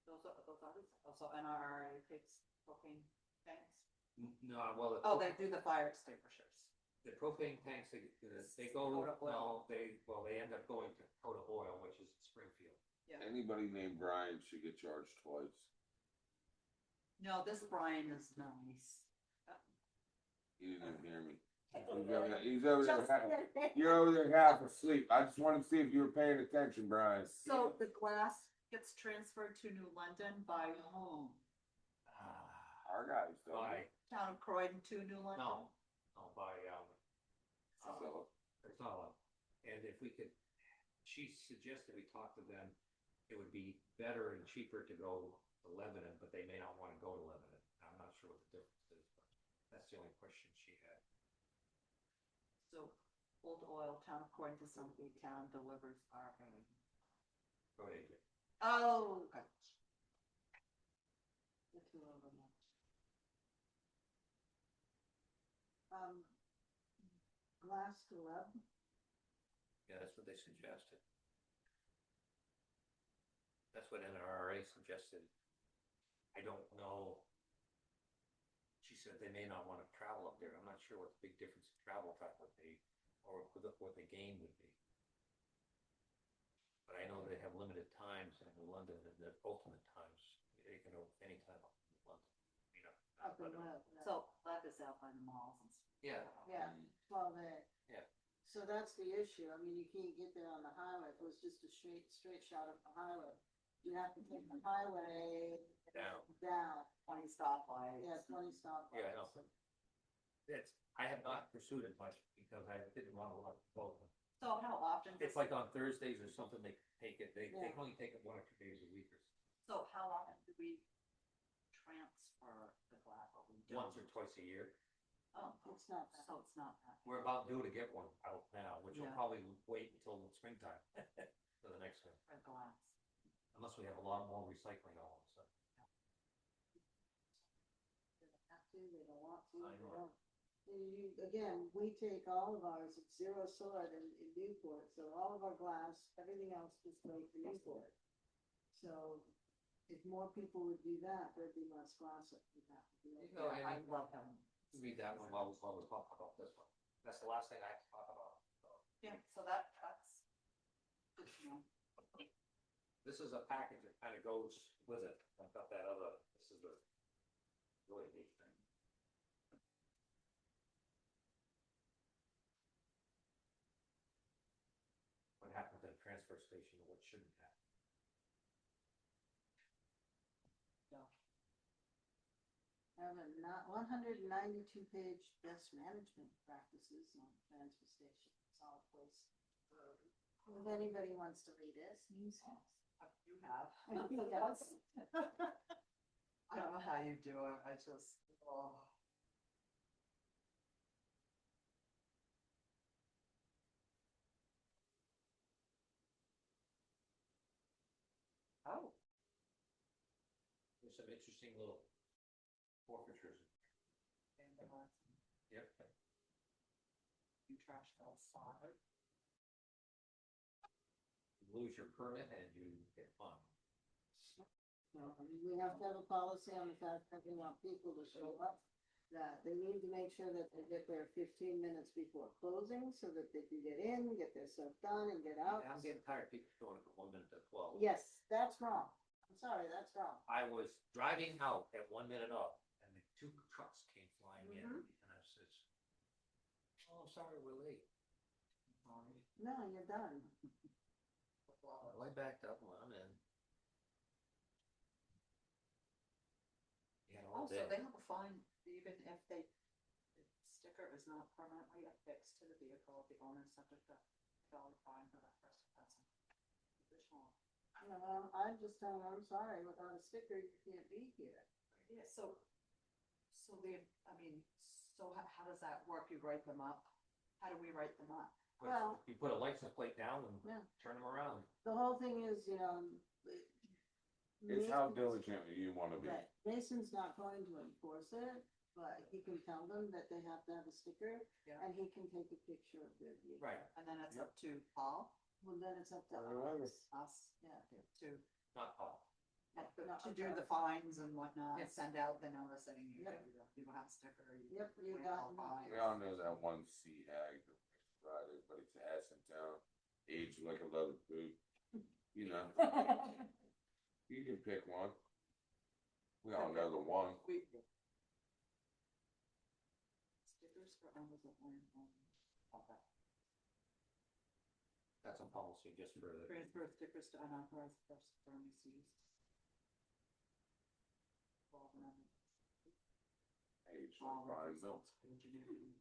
Those are also NRRA takes propane tanks. No, well. Oh, they do the fire extinguishers. The propane tanks, they go, Coda oil. no, they end up going to Coda Oil, which is Springfield. Anybody named Brian should get charged twice. No, this Brian is nice. He didn't even hear me. He's over there, you're over there half asleep. I just wanted to see if you were paying attention, Brian. So the glass gets transferred to New London by whom? Our guys, don't By, Town of Croydon to New London? no, by, So, Casella. And if we could, she suggested we talk to them, it would be better and cheaper to go to Lebanon, but they may not wanna go to Lebanon. I'm not sure what the difference is, but that's the only question she had. So Old Oil, Town of Croydon to Sunapee Town delivers our. Go ahead, Adrian. Oh, okay. The two of them. Glass to lead. Yeah, that's what they suggested. That's what NRA suggested. I don't know. She said they may not wanna travel up there. I'm not sure what the big difference in travel time would be, or what the gain would be. But I know they have limited times in London, and the ultimate times, they can go anytime up in London. You know, Up in London. lead. So that is out by the malls and stuff. Yeah. Yeah, 12A. Yeah. So that's the issue. I mean, you can't get there on the highway. If it was just a straight shot of the highway, you have to take the highway down. 20 stoplights. Yeah, 20 stoplights. Yeah, I know. I have not pursued it much because I didn't want to walk both. So how often? It's like on Thursdays or something, they take it, they Yeah. only take it 1 or 2 days a week or So how often do we transfer the glass? Or we don't? once or twice a year. Oh, It's not that. so it's not that. We're about due to get one out now, which will Yeah. probably wait until the springtime for the next one, For glass. unless we have a lot more recycling all of a sudden. to, they don't want to, I they know. don't. Again, we take all of ours, it's zero sort in Newport, so all of our glass, everything else is made for Newport. So if more people would do that, there'd be less glass that would have to be. You know, I Amy, love him. read that one while we're talking about this one. That's the last thing I have to talk about. So, Yeah, so that's good to know. this is a package that kind of goes with it. I've got that other, this is the really neat thing. What happens at a transfer station and what shouldn't happen. I have a not 192 page best management practices on transfer station, solid waste. If anybody wants to read it. You have. Yes. I don't know how you do it, I just, oh. Oh, There's some interesting little forfeitures. Yep. you trashed outside. You lose your permit and you get fined. No, I mean, we have to have a policy on the fact that we want people to show up, that they need to make sure that they get there 15 minutes before closing so that they can get in, get their stuff done and get out. I'm getting tired of people showing up from 1 minute to 12. Yes, that's wrong. I'm sorry, that's wrong. I was driving out at 1 minute up, and the 2 trucks came flying in, Mhm. and I says, "Oh, sorry, we're late." Sorry. No, you're done. Well, I backed up, well, I'm in. You had all Also, day. they have a fine, even if the sticker is not permanently affixed to the vehicle, the owner is subject to $1 fine for that first offense. Additional. I just tell them, I'm sorry, without a sticker, you can't be here. Yeah, so how does that work? You write them up? How do we write them up? Well- You put a license plate down and Yeah. turn them around. The whole thing is, It's how Mason's- diligent you wanna be. Right, Mason's not going to enforce it, but he can tell them that they have to have a sticker, Yeah. and he can take a picture of their vehicle. Right. And then it's up to Paul, Well, then it's up to Whoever. us. us, Yeah. to, Not Paul. to do the fines and whatnot, Yeah. send out the notice saying you Yep. you don't have a sticker. Yep, you can't got qualify. We all know that one sea hag that ride everybody's ass in town, aged like a leather boot. You know, you can pick one. We all know the one. Stickers for owners of land. Okay. That's a policy just for the. Transfer stickers to unauthorized person for misuse. Well, then, Aged all like fine milk. results, engineering.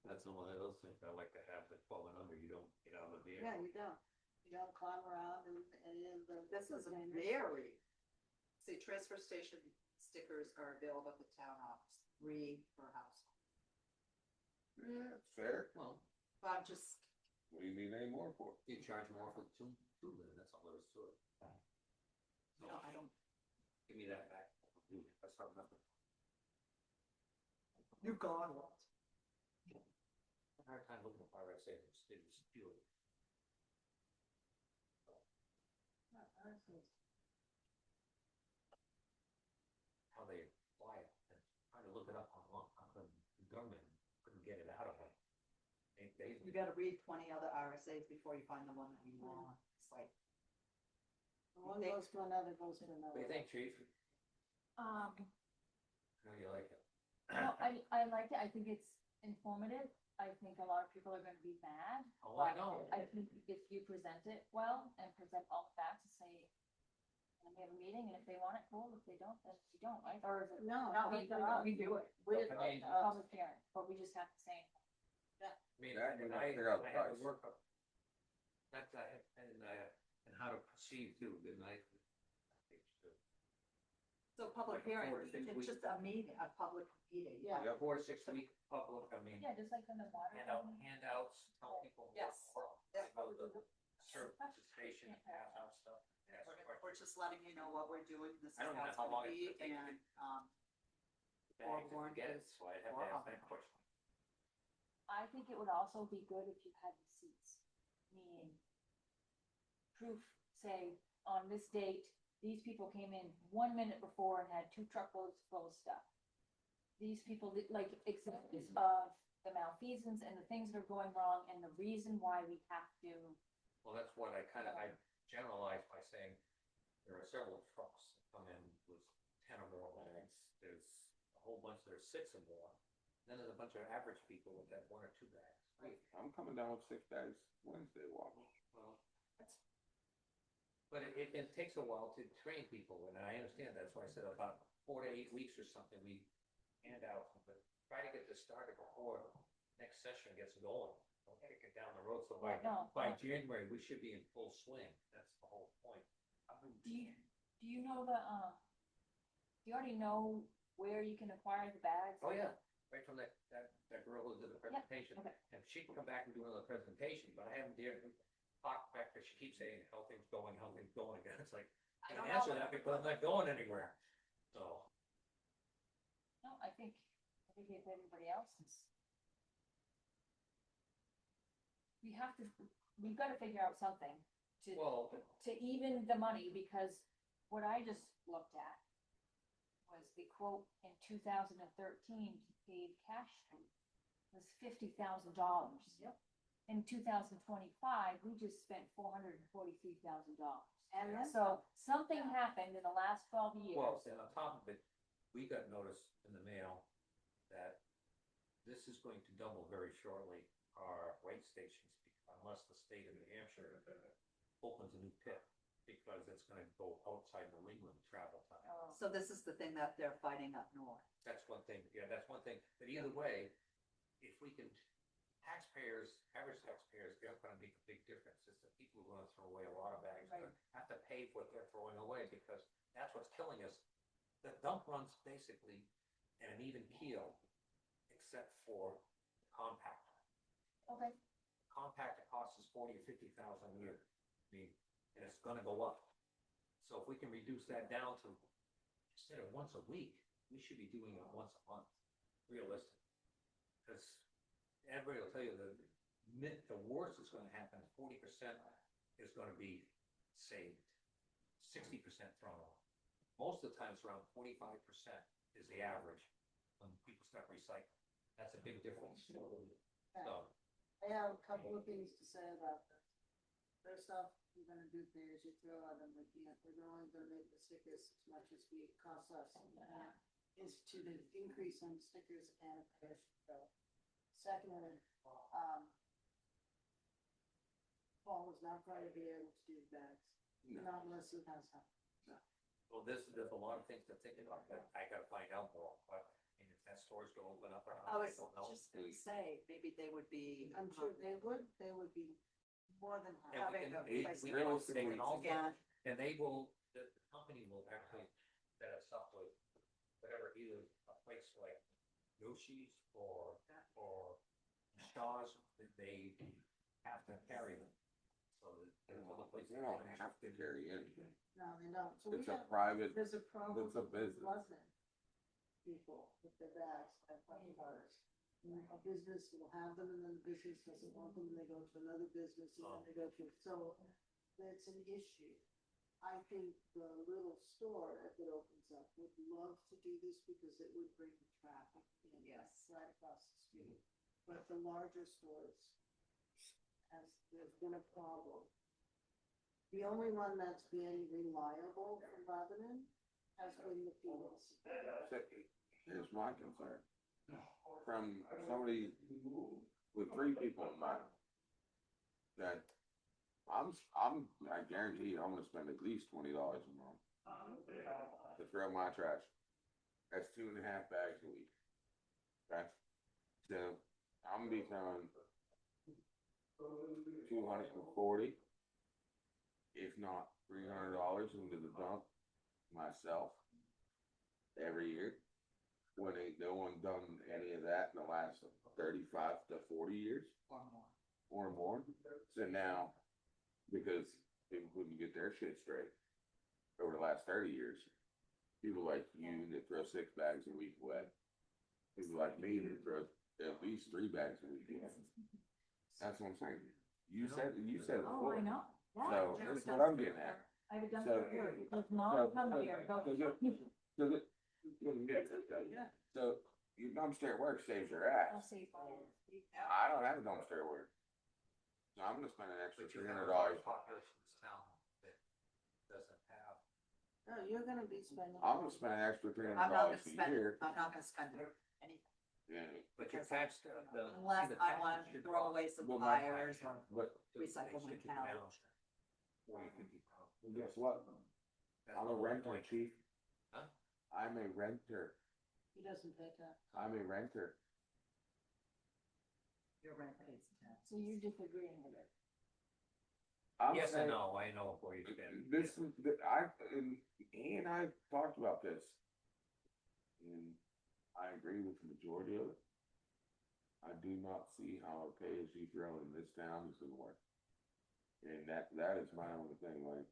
That's one of those things I like to have, that 12 and under, you don't get out of the vehicle. Yeah, you don't climb around and any of the. This is containers. see, transfer station stickers are available at the town office, 3 per household. Yeah, it's fair. Well, But I'm just, What do you need any more for? you charge more for two then, that's all there is to it. I don't, Give me that back. That's not nothing. you gone once. Hard time looking at RSA, it's steal it. How they apply it, and trying to look it up online, the government couldn't get it out of them. You gotta read 20 other RSAs before you find the one that you want. It's like, One goes to another, goes to What do another. you think, chief? Um, How do you like it? no, I like it, I think it's informative, I think a lot of people are gonna be mad. Oh, I but know. I think if you present it well and present all the facts and say, and we have a meeting, and if they want it, cool, if they don't, then you don't, right? Or is it? No, We do it. We- I mean- Public hearing, but we just have to say. I mean, Yeah, and we gotta I figure out the had to price. work up. That's, and how to proceed too, good night. so public Like a hearing, 4 to 6 it's week. just a meeting, a public meeting. Yeah. Yep. 4 to 6 week public, I mean, Yeah, just like in the water. thing. handouts, tell people. Yes. Yep. About the service station, pass out stuff. ask We're questions. just letting you know what we're doing, this is I don't how know it's how long gonna it's be, gonna take. and, bags if you Forewarned get it, is so I'd have to ask that forearmed. question. I think it would also be good if you had receipts, meaning proof, say, on this date, these people came in 1 minute before and had 2 truckloads full of stuff. These people, like, examples of the malfeasance and the things that are going wrong and the reason why we have to. Well, that's what I generalized by saying there are several trucks that come in with 10 or more bags. There's a whole bunch that are 6 or more. Then there's a bunch of average people with that 1 or 2 bags. I'm coming down with 6 bags Wednesday, walk. Well, but it takes a while to train people, and I understand that. That's why I said about 4 to 8 weeks or something, we hand out, but try to get this started before next session gets going. Don't get it down the road, so by No. January, we should be in full swing. That's the whole point. Do you know do you already know where you can acquire the bags? Oh, yeah, right from that girl who did the presentation. okay. And she can come back and do another presentation, but I haven't dared to talk back, because she keeps saying, how things going, and it's like, I I can't don't answer know. that because I'm not going anywhere, so. No, I think if everybody else is. We've gotta figure out something Well, to even the money, because what I just looked at was the quote in 2013 paid cash street was $50,000. Yep. In 2025, we just spent $443,000. And then, So something happened in the last 12 years. well, and on top of it, we got notice in the mail that this is going to double very shortly, our weight stations, unless the state of New Hampshire opens a new pit, because it's gonna go outside the Leland travel time. Oh. so this is the thing that they're fighting up north. That's one thing, yeah, that's one thing, but either way, if we can, average taxpayers, they're not gonna make a big difference. It's the people who are gonna throw away a lot of bags, are gonna have to pay for what they're throwing away, because that's what's killing us. The dump runs basically at an even keel, except for compactor. Okay, Compactor costs us 40 or 50,000 a year. I mean, and it's gonna go up. So if we can reduce that down to, instead of once a week, we should be doing it once a month, realistic. Because everybody will tell you the worst that's gonna happen, 40% is gonna be saved, 60% thrown off. Most of the time, it's around 45% is the average when people start recycling. That's a big difference. So, I have a couple of things to say about this. First off, you're gonna do pay as you throw at them, we're only gonna make the stickers as much as we cost us. Instituted increase on stickers and pay as you throw. Secondly, Paul is not going to be able to do bags, not unless he has some. well, there's a lot of things to think about, but I gotta find out more, but, and if that store's gonna open up or I not, I was don't know. just gonna say, maybe they would be. I'm sure they would be more than And happy. we can, having a we place can, they can all Yeah. and they will, the company will actually set us up with whatever, either a place like Yoshi's or Shaw's, that they have to carry them. So there's other places. They don't have to carry anything. No, they don't. So we It's a have, private, there's a problem it's a with business. Lebanon people with their bags at fucking bars. A business will have them and then the business doesn't want them and they go to another business and then they go to, so that's an issue. I think the little store, if it opens up, would love to do this because it would bring the traffic in. Yes. Right across the street. But the larger stores, there's been a problem. The only one that's been reliable for Lebanon has been the Phoenix. Here's my concern. From somebody with 3 people in mind, that I guarantee you, I'm gonna spend at least $20 a month to throw my trash. That's 2.5 bags a week. Okay? So I'm gonna be throwing 240, if not $300 into the dump myself every year. When ain't no one done any of that in the last 35 to 40 years or more. So now, because people couldn't get their shit straight over the last 30 years, people like you that throw 6 bags a week away people like me that throw at least 3 bags a week. That's what I'm saying. You said it Oh, before. I know. So Yeah. that's what I'm getting at. I have a So- dumpster here, it does not come here, go. So your dumpster at work saves your I'll ass. say fire. I don't have a dumpster at work. So I'm gonna spend an extra But you $300. have a large population in this town that doesn't have. No, you're gonna be spending. I'm gonna spend an extra $300 I'm not gonna a spend, year. I'm not gonna spend anything Yeah, But your Because tax, the. unless see, the I tax wanna should throw go away to suppliers or but recycle my couch. Or you could be. guess what? That's I'm the a whole renter, point. chief. Huh? I'm a renter. He doesn't pay tax. I'm a renter. Your rent pays tax. So you're disagreeing with it? I'm Yes saying- and no, I know before you spend. This is, he and I talked about this. And I agree with the majority of it. I do not see how a pay as you throw in this town is gonna work. And that is my only thing, like,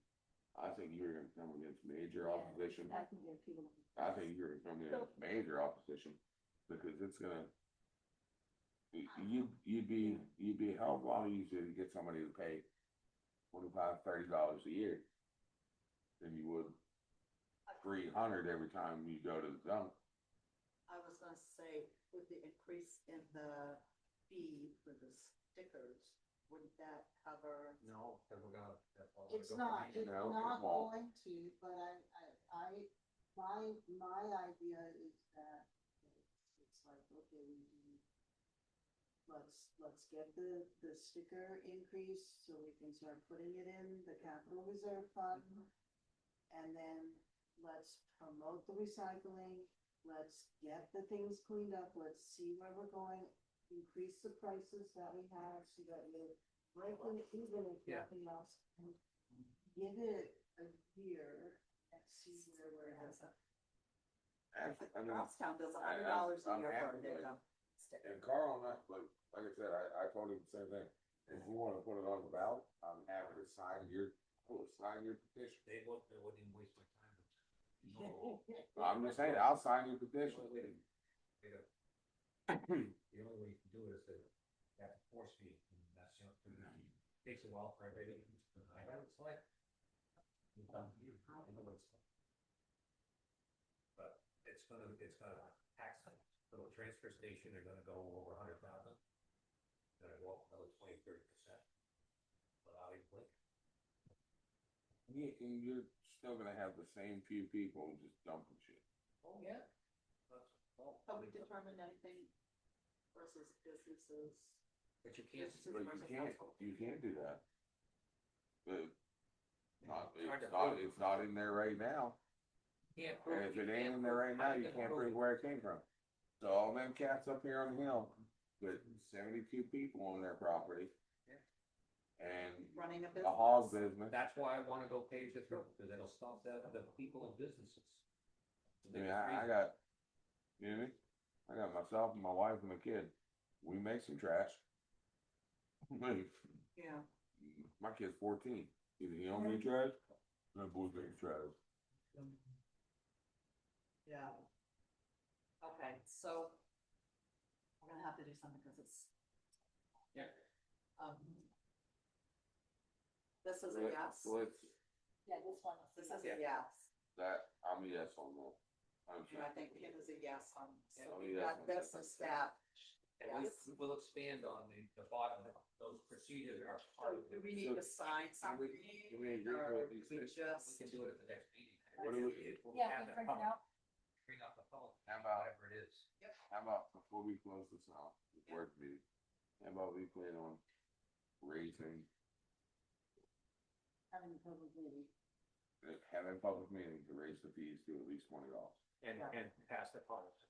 I think you're gonna come against major Yeah, opposition. I can get people. I think you're gonna come against major opposition, because it's gonna, you'd be a hell of a lot easier to get somebody to pay $25-30 a year than you would 300 every time you go to the dump. I was gonna say, with the increase in the fee for the stickers, wouldn't that cover? No, because we're gonna. that's all It's gonna go not, for me. it's No, not it won't. going to, but my idea is that it's like, okay, let's get the sticker increase so we can start putting it in the capital reserve fund. And then let's promote the recycling, let's get the things cleaned up, let's see where we're going, increase the prices that we have so that we're breaking even if Yeah. nothing else. And give it a year and see where we're at. I mean, Charlestown does I- $100 a I'm year for happy their with it. dump sticker. And Carl and I, like I said, I told him the same thing. If you wanna put it on the ballot, I'm happy to sign your petition. They wouldn't even waste my time. No. I'm just saying, I'll sign your petition. The only way you can do it is to have a force feed, and that's, takes a while for everybody. I have it select. But it's gonna tax them, so the transfer station, they're gonna go over 100,000. Gonna go up another 20-30%. Without even blinking. And you're still gonna have the same few people just dumping shit. Oh, yeah. Have we determined anything versus businesses? But you can't. But you can't do that. But Hard to prove. it's not in there right now. Can't And if it ain't in there right now, you can't prove where it came from. So all them cats up here on the hill, with 72 people on their property. Yeah. And Running a a business? hog business. That's why I wanna go page the throat, because it'll stop the people and businesses. I mean, I got, you know what I mean? I got myself and my wife and my kid. We make some trash. Yeah. My kid's 14. You don't make trash? My boys make trash. Yeah. Okay, so we're gonna have to do something because it's. Yeah. This is a yes. Let's, Yeah, this one. This is a yes. I'm a yes on that. And I think Kim is a yes on, so Yeah, we yes got on this that. established. And Yes. we'll expand on the bottom, those procedures are part of Do it. we need to sign something? do we agree or with these we things? We just, can do it at the next meeting. What do we- We'll Yeah, have we that print it public- out. Bring up the public, How about, whatever it is. how about before we close this out, this work meeting, how about we plan on raising, Having a public meeting. having a public meeting to raise the fees to at least $20 And pass the policy.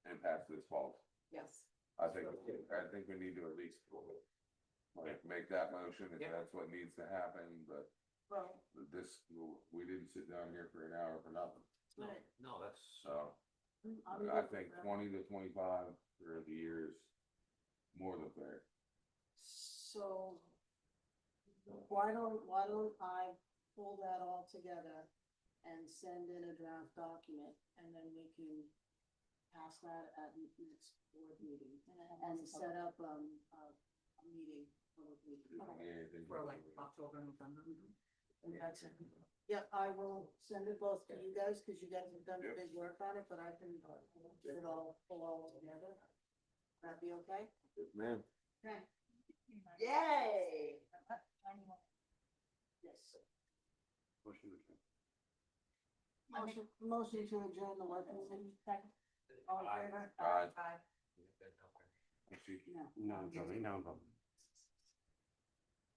and pass this policy? yes. I think we need to at least make that motion if Yeah. that's what needs to happen, but Well, we didn't sit down here for an hour for nothing. No, Right. no, that's. So I'm I good think with that. 20 to 25 for the year is more than fair. So why don't I pull that all together and send in a draft document and then we can pass that at next board meeting And then have and lots of set up, a meeting. Public meeting. Yeah, they- For like October, November. And that's it. Yeah, I will send it both to you guys, cause you guys have done the big work on it, but I can get it all, pull all together. That be okay? Yes, ma'am. Okay. people. Yay! Anyone. Yes. Motion to adjourn. Motion to adjourn the work meeting. Second. All in favor? Aye. Aye. I see. No. No, Joey, no, but